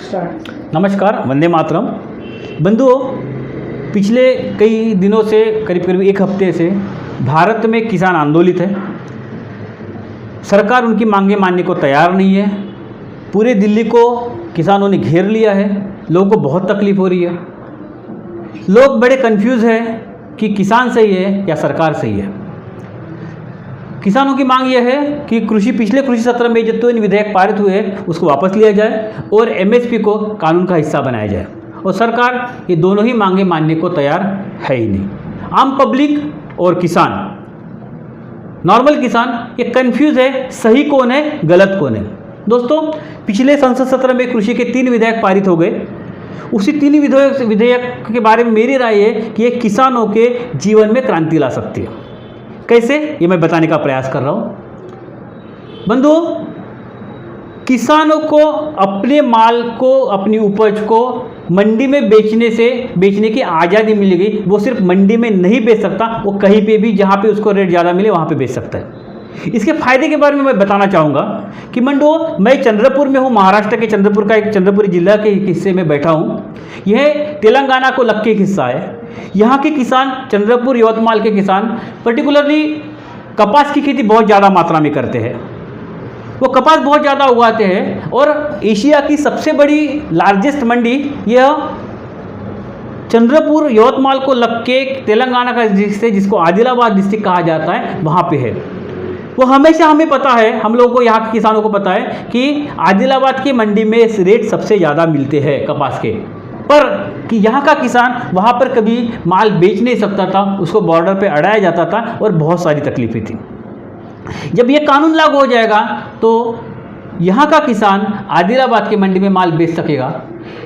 नमस्कार, वंदे मातरम। बंधुओं, पिछले कई दिनों से करीब करीब एक हफ्ते से भारत में किसान आंदोलित है। सरकार उनकी मांगें मानने को तैयार नहीं है। पूरे दिल्ली को किसानों ने घेर लिया है। लोगों को बहुत तकलीफ हो रही है। लोग बड़े कंफ्यूज हैं कि किसान सही है या सरकार सही है। किसानों की मांग यह है कि पिछले कृषि सत्र में जो 3 विधेयक पारित हुए उसको वापस लिया जाए और एमएसपी को कानून का हिस्सा बनाया जाए। और सरकार ये दोनों ही मांगें मानने को तैयार है ही नहीं। आम पब्लिक और किसान, नॉर्मल किसान, ये कंफ्यूज है सही कौन है गलत कौन है। दोस्तों, पिछले संसद सत्र में कृषि के 3 विधेयक पारित हो गए। उसी 3 विधेयक के बारे में मेरी राय है कि ये किसानों के जीवन में क्रांति ला सकती है। कैसे, ये मैं बताने का प्रयास कर रहा हूँ। बंधुओं, किसानों को अपने माल को, अपनी उपज को मंडी में बेचने की आज़ादी मिल गई। वो सिर्फ मंडी में नहीं बेच सकता, वो कहीं पे भी जहाँ पे उसको रेट ज़्यादा मिले वहाँ पे बेच सकता है। इसके फायदे के बारे में मैं बताना चाहूँगा कि बंधुओं, मैं चंद्रपुर में हूँ, महाराष्ट्र के चंद्रपुर जिला के हिस्से में बैठा हूँ। यह तेलंगाना को लग के हिस्सा है। यहाँ के किसान, चंद्रपुर यवतमाल के किसान पर्टिकुलरली कपास की खेती बहुत ज़्यादा मात्रा में करते हैं। वो कपास बहुत ज़्यादा उगाते हैं और एशिया की सबसे बड़ी लार्जेस्ट मंडी यह चंद्रपुर यवतमाल को लग के तेलंगाना का डिस्ट्रिक्ट, जिसको आदिलाबाद डिस्ट्रिक्ट कहा जाता है, वहाँ पे है। वो हमेशा हमें पता है, हम लोगों को, यहाँ के किसानों को पता है कि आदिलाबाद की मंडी में रेट सबसे ज़्यादा मिलते हैं कपास के, पर कि यहाँ का किसान वहाँ पर कभी माल बेच नहीं सकता था, उसको बॉर्डर पे अड़ाया जाता था और बहुत सारी तकलीफें थी। जब ये कानून लागू हो जाएगा तो यहाँ का किसान आदिलाबाद की मंडी में माल बेच सकेगा।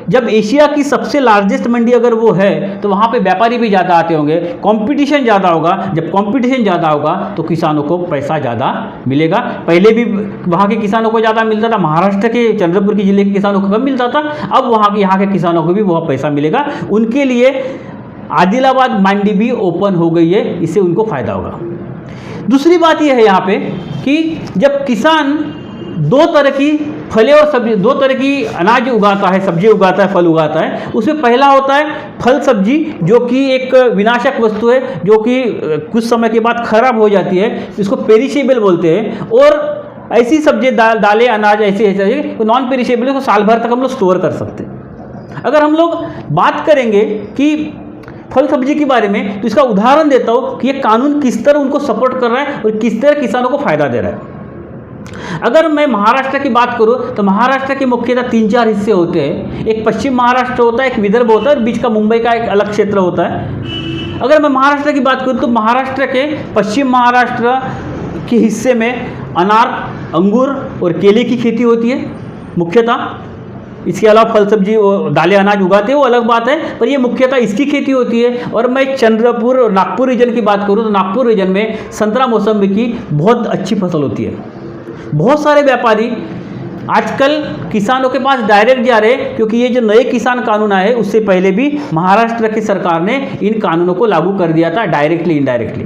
जब एशिया की सबसे लार्जेस्ट मंडी अगर वो है तो वहाँ पे व्यापारी भी ज़्यादा आते होंगे, कंपटीशन ज़्यादा होगा। जब कंपटीशन ज़्यादा होगा तो किसानों को पैसा ज़्यादा मिलेगा। पहले भी वहाँ के किसानों को ज़्यादा मिलता था, महाराष्ट्र के चंद्रपुर के जिले के किसानों को कम मिलता था। अब यहाँ के किसानों को भी बहुत पैसा मिलेगा। उनके लिए आदिलाबाद मंडी भी ओपन हो गई है, इससे उनको फ़ायदा होगा। दूसरी बात यह है यहाँ पे कि जब किसान 2 तरह की फलें और सब्जी, 2 तरह की अनाज उगाता है, सब्जी उगाता है, फल उगाता है। उसमें पहला होता है फल सब्जी, जो कि एक विनाशक वस्तु है, जो कि कुछ समय के बाद खराब हो जाती है, इसको पेरिशेबल बोलते हैं। और ऐसी सब्जी, दालें, अनाज ऐसे नॉन पेरिशेबल है, को साल भर तक हम लोग स्टोर कर सकते हैं। अगर हम लोग बात करेंगे कि फल सब्जी के बारे में, तो इसका उदाहरण देता हूँ कि ये कानून किस तरह उनको सपोर्ट कर रहा है और किस तरह किसानों को फायदा दे रहा है। अगर मैं महाराष्ट्र की बात करूं तो महाराष्ट्र के मुख्यतः 3-4 हिस्से होते हैं। एक पश्चिम महाराष्ट्र होता है, एक विदर्भ होता है और बीच का मुंबई का एक अलग क्षेत्र होता है। अगर मैं महाराष्ट्र की बात करूं तो महाराष्ट्र के पश्चिम महाराष्ट्र के हिस्से में अनार, अंगूर और केले की खेती होती है मुख्यतः। इसके अलावा फल सब्जी और दालें, अनाज उगाते हैं, वो अलग बात है, पर ये मुख्यतः इसकी खेती होती है। और मैं चंद्रपुर और नागपुर रीजन की बात करूँ तो नागपुर रीजन में संतरा मौसम्बी की बहुत अच्छी फसल होती है। बहुत सारे व्यापारी आजकल किसानों के पास डायरेक्ट जा रहे हैं, क्योंकि ये जो नए किसान कानून आए उससे पहले भी महाराष्ट्र की सरकार ने इन कानूनों को लागू कर दिया था, डायरेक्टली इनडायरेक्टली।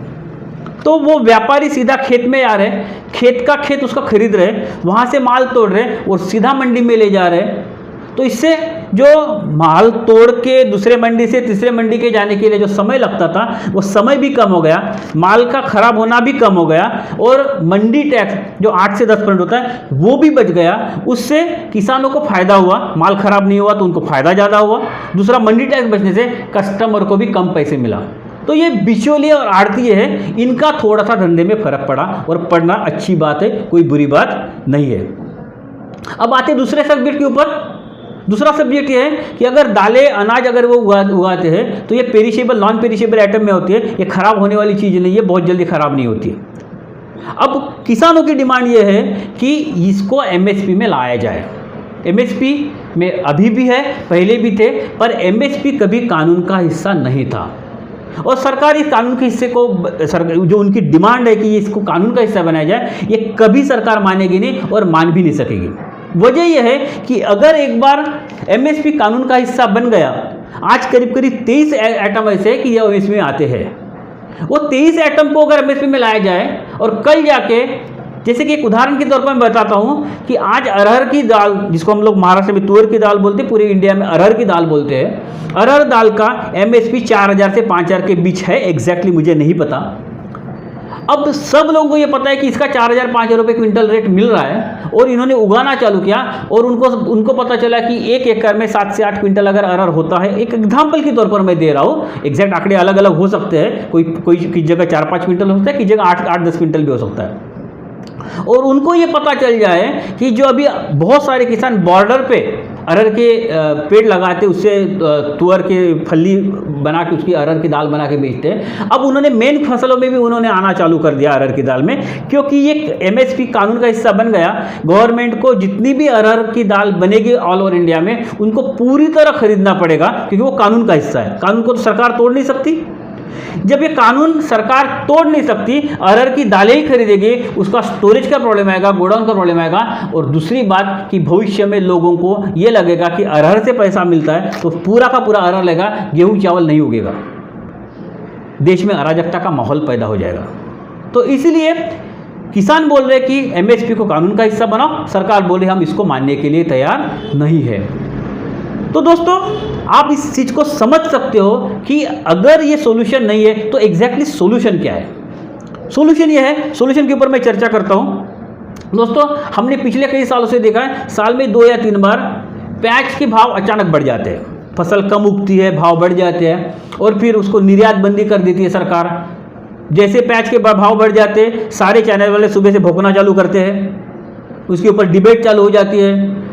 तो वो व्यापारी सीधा खेत में आ रहे, खेत उसका खरीद रहे, वहाँ से माल तोड़ रहे और सीधा मंडी में ले जा रहे। तो इससे जो माल तोड़ के दूसरे मंडी से तीसरे मंडी के जाने के लिए जो समय लगता था, वो समय भी कम हो गया, माल का खराब होना भी कम हो गया और मंडी टैक्स जो 8 से 10% होता है वो भी बच गया। उससे किसानों को फायदा हुआ, माल खराब नहीं हुआ तो उनको फायदा ज़्यादा हुआ। दूसरा, मंडी टैक्स बचने से कस्टमर को भी कम पैसे मिला। तो ये बिचौलिए और आड़तीय है, इनका थोड़ा सा धंधे में फर्क पड़ा और पड़ना अच्छी बात है, कोई बुरी बात नहीं है। अब आते दूसरे सब्जेक्ट के ऊपर। दूसरा सब्जेक्ट ये है कि अगर दालें, अनाज अगर वो उगाते हैं तो ये पेरिशेबल, नॉन पेरिशेबल आइटम में होती है। ये खराब होने वाली चीज़ नहीं है, बहुत जल्दी खराब नहीं होती है। अब किसानों की डिमांड ये है कि इसको एमएसपी में लाया जाए। एमएसपी में अभी भी है, पहले भी थे, पर एमएसपी कभी कानून का हिस्सा नहीं था। और सरकार इस कानून के हिस्से को, जो उनकी डिमांड है कि इसको कानून का हिस्सा बनाया जाए, ये कभी सरकार मानेगी नहीं और मान भी नहीं सकेगी। वजह यह है कि अगर एक बार एमएसपी कानून का हिस्सा बन गया, आज करीब 23 आइटम ऐसे हैं कि ये एमएसपी में आते हैं। वो 23 आइटम को अगर एमएसपी में लाया जाए और कल जाके जैसे कि एक उदाहरण के तौर पर मैं बताता हूँ कि आज अरहर की दाल, जिसको हम लोग महाराष्ट्र में तुअर की दाल बोलते हैं, पूरे इंडिया में अरहर की दाल बोलते हैं। अरहर दाल का MSP 4000 से 5000 के बीच है, एग्जैक्टली मुझे नहीं पता। अब सब लोगों को ये पता है कि इसका 4000-5000 रुपये क्विंटल रेट मिल रहा है और इन्होंने उगाना चालू किया और उनको पता चला कि 1 एकड़ में 7 से 8 क्विंटल अगर अरहर होता है, एक एग्जाम्पल के तौर पर मैं दे रहा हूँ, एग्जैक्ट आंकड़े अलग अलग हो सकते हैं, कोई की जगह 4-5 क्विंटल हो सकता है, की जगह 8-10 क्विंटल भी हो सकता है। और उनको ये पता चल जाए कि जो अभी बहुत सारे किसान बॉर्डर पे अरहर के पेड़ लगाते, उससे तुअर के फली बना के उसकी अरहर की दाल बना के बेचते हैं, अब उन्होंने मेन फसलों में भी उन्होंने आना चालू कर दिया अरहर की दाल में, क्योंकि ये MSP कानून का हिस्सा बन गया। गवर्नमेंट को जितनी भी अरहर की दाल बनेगी ऑल ओवर इंडिया में, उनको पूरी तरह खरीदना पड़ेगा, क्योंकि वो कानून का हिस्सा है। कानून को तो सरकार तोड़ नहीं सकती। जब ये कानून सरकार तोड़ नहीं सकती, अरहर की दालें ही खरीदेगी, उसका स्टोरेज का प्रॉब्लम आएगा, गोडाउन का प्रॉब्लम आएगा। और दूसरी बात कि भविष्य में लोगों को ये लगेगा कि अरहर से पैसा मिलता है, तो पूरा का पूरा अरहर लेगा, गेहूं चावल नहीं उगेगा, देश में अराजकता का माहौल पैदा हो जाएगा। तो इसलिए किसान बोल रहे कि MSP को कानून का हिस्सा बनाओ, सरकार बोले हम इसको मानने के लिए तैयार नहीं है। तो दोस्तों, आप इस चीज़ को समझ सकते हो कि अगर ये सॉल्यूशन नहीं है तो एग्जैक्टली सॉल्यूशन क्या है। सॉल्यूशन ये है, सॉल्यूशन के ऊपर मैं चर्चा करता हूँ। दोस्तों, हमने पिछले कई सालों से देखा है, साल में 2 या 3 बार प्याज के भाव अचानक बढ़ जाते हैं, फसल कम उगती है, भाव बढ़ जाते हैं और फिर उसको निर्यात बंदी कर देती है सरकार। जैसे प्याज के भाव बढ़ जाते हैं, सारे चैनल वाले सुबह से भौंकना चालू करते हैं, उसके ऊपर डिबेट चालू हो जाती है,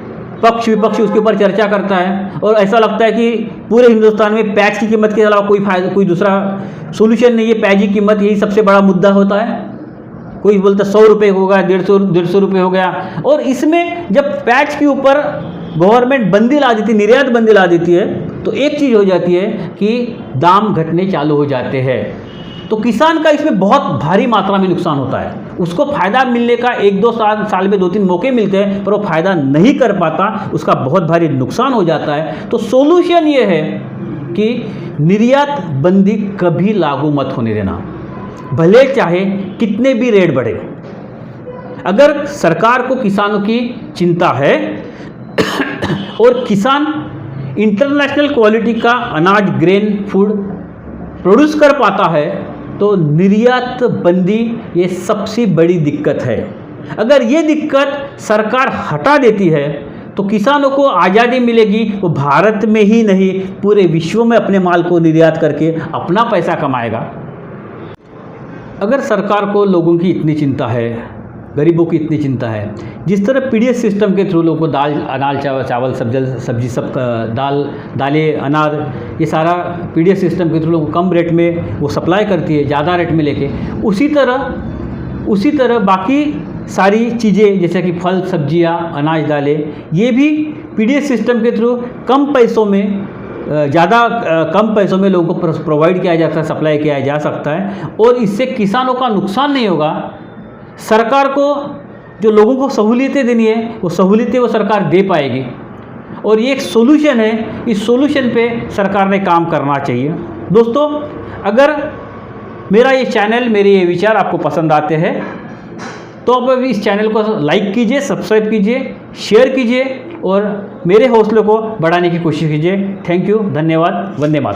पक्ष विपक्ष उसके ऊपर चर्चा करता है और ऐसा लगता है कि पूरे हिंदुस्तान में प्याज की कीमत के अलावा कोई दूसरा सॉल्यूशन नहीं है। प्याज की कीमत यही सबसे बड़ा मुद्दा होता है। कोई बोलता 100 रुपये हो गया, 150 रुपये हो गया। और इसमें जब प्याज के ऊपर गवर्नमेंट बंदी ला देती, निर्यात बंदी ला देती है, तो एक चीज़ हो जाती है कि दाम घटने चालू हो जाते हैं। तो किसान का इसमें बहुत भारी मात्रा में नुकसान होता है। उसको फ़ायदा मिलने का 1-2 साल में 2-3 मौके मिलते हैं, पर वो फ़ायदा नहीं कर पाता, उसका बहुत भारी नुकसान हो जाता है। तो सॉल्यूशन ये है कि निर्यात बंदी कभी लागू मत होने देना, भले चाहे कितने भी रेट बढ़े। अगर सरकार को किसानों की चिंता है और किसान इंटरनेशनल क्वालिटी का अनाज, ग्रेन, फूड प्रोड्यूस कर पाता है, तो निर्यात बंदी ये सबसे बड़ी दिक्कत है। अगर ये दिक्कत सरकार हटा देती है तो किसानों को आज़ादी मिलेगी, वो भारत में ही नहीं पूरे विश्व में अपने माल को निर्यात करके अपना पैसा कमाएगा। अगर सरकार को लोगों की इतनी चिंता है, गरीबों की इतनी चिंता है, जिस तरह PDS सिस्टम के थ्रू लोगों को दाल, अनाज, चावल, सब्जी सब दालें, अनाज, ये सारा PDS सिस्टम के थ्रू लोगों को कम रेट में वो सप्लाई करती है, ज़्यादा रेट में लेके, उसी तरह बाकी सारी चीज़ें जैसे कि फल, सब्जियां, अनाज, दालें, ये भी PDS सिस्टम के थ्रू कम पैसों में लोगों को प्रोवाइड किया जाता है, सप्लाई किया जा सकता है और इससे किसानों का नुकसान नहीं होगा। सरकार को जो लोगों को सहूलियतें देनी है, वो सहूलियतें वो सरकार दे पाएगी और ये एक सोल्यूशन है। इस सोल्यूशन पे सरकार ने काम करना चाहिए। दोस्तों, अगर मेरा ये चैनल, मेरे ये विचार आपको पसंद आते हैं तो आप अभी इस चैनल को लाइक कीजिए, सब्सक्राइब कीजिए, शेयर कीजिए और मेरे हौसले को बढ़ाने की कोशिश कीजिए। थैंक यू, धन्यवाद, वंदे मातरम।